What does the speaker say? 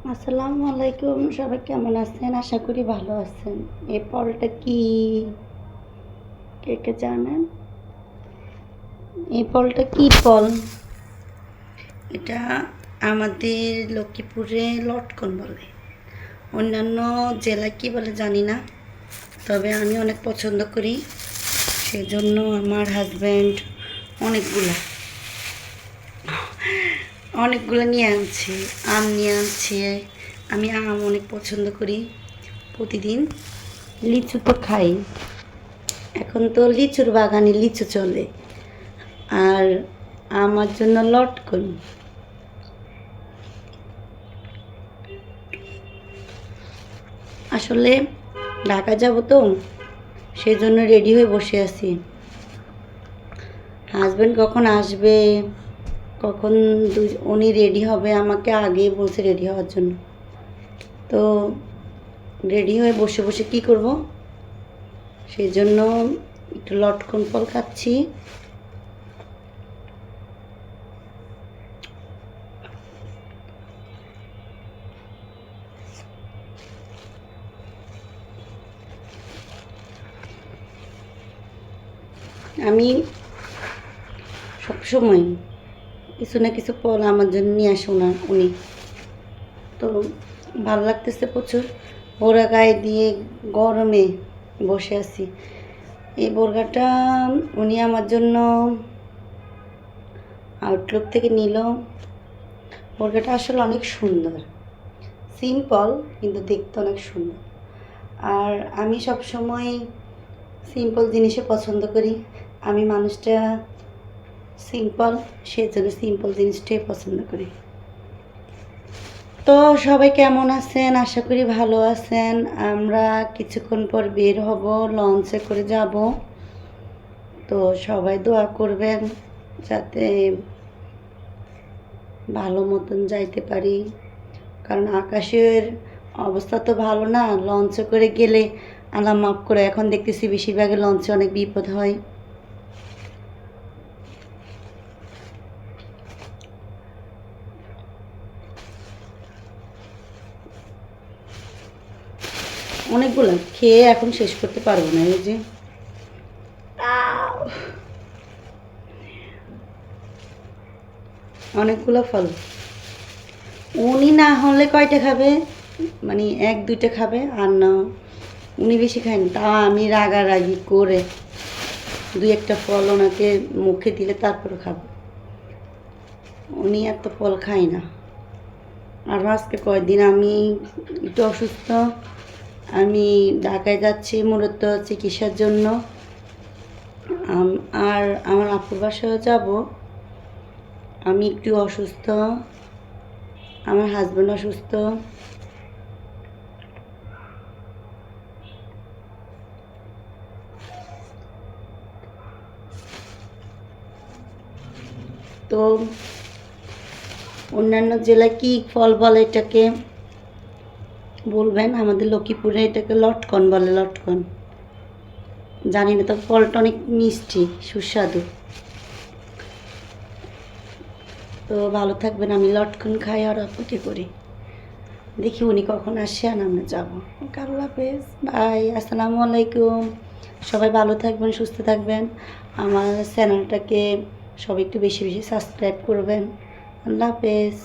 আসসালামু আলাইকুম, সবাই কেমন আছেন? আশা করি ভালো আছেন। এই ফলটা কি, কে কে জানেন? এই ফলটা কি ফল? এটা আমাদের লক্ষ্মীপুরে লটকন বলে, অন্যান্য জেলায় কি বলে জানি না, তবে আমি অনেক পছন্দ করি। সেজন্য আমার হাজব্যান্ড অনেকগুলা অনেকগুলো নিয়ে আনছে, আম নিয়ে আনছে। আমি আম অনেক পছন্দ করি। প্রতিদিন লিচু তো খাই, এখন তো লিচুর বাগানে লিচু চলে। আর আমার জন্য লটকন। আসলে ঢাকা যাব তো, সেই জন্য রেডি হয়ে বসে আছি। হাজব্যান্ড কখন আসবে, কখন উনি রেডি হবে, আমাকে আগেই বলছে রেডি হওয়ার জন্য। তো রেডি হয়ে বসে বসে কি করব, সেই জন্য একটু লটকন ফল খাচ্ছি। আমি সবসময় কিছু না কিছু ফল আমার জন্য নিয়ে আসো না উনি। তো ভালো লাগতেছে প্রচুর। বোরা গায়ে দিয়ে গরমে বসে আছি। এই বোরগাটা উনি আমার জন্য আউটলুক থেকে নিল। বোরগাটা আসলে অনেক সুন্দর, সিম্পল কিন্তু দেখতে অনেক সুন্দর। আর আমি সব সময় সিম্পল জিনিসে পছন্দ করি। আমি মানুষটা সিম্পল, সেজন্য সিম্পল জিনিসটাই পছন্দ করি। তো সবাই কেমন আছেন? আশা করি ভালো আছেন। আমরা কিছুক্ষণ পর বের হব, লঞ্চে করে যাব। তো সবাই দোয়া করবেন যাতে ভালো মতন যাইতে পারি, কারণ আকাশের অবস্থা তো ভালো না। লঞ্চে করে গেলে আল্লাহ মাফ করে, এখন দেখতেছি বেশিরভাগই লঞ্চে অনেক বিপদ হয়। অনেকগুলো খেয়ে এখন শেষ করতে পারবো না। এই যে অনেকগুলো ফল। উনি না হলে কয়টা খাবে, মানে এক দুইটা খাবে, আর না উনি বেশি খায় না। তা আমি রাগারাগি করে দুই একটা ফল ওনাকে মুখে দিলে তারপরে খাবো। উনি এত ফল খায় না। আর আজকে কয়েকদিন আমি একটু অসুস্থ। আমি ঢাকায় যাচ্ছি মূলত চিকিৎসার জন্য। আর আমার আপুর বাসায়ও যাব। আমি একটু অসুস্থ, আমার হাজব্যান্ড অসুস্থ। তো অন্যান্য জেলায় কী ফল বলে এটাকে বলবেন। আমাদের লক্ষ্মীপুরে এটাকে লটকন বলে, লটকন। জানি না, তো ফলটা অনেক মিষ্টি সুস্বাদু। তো ভালো থাকবেন। আমি লটকন খাই আর অপেক্ষা করি, দেখি উনি কখন আসে আর আমরা যাবো। আল্লাহ হাফেজ, বাই, আসসালামু আলাইকুম। সবাই ভালো থাকবেন, সুস্থ থাকবেন। আমার চ্যানেলটাকে সবাই একটু বেশি বেশি সাবস্ক্রাইব করবেন। আল্লাহ হাফেজ।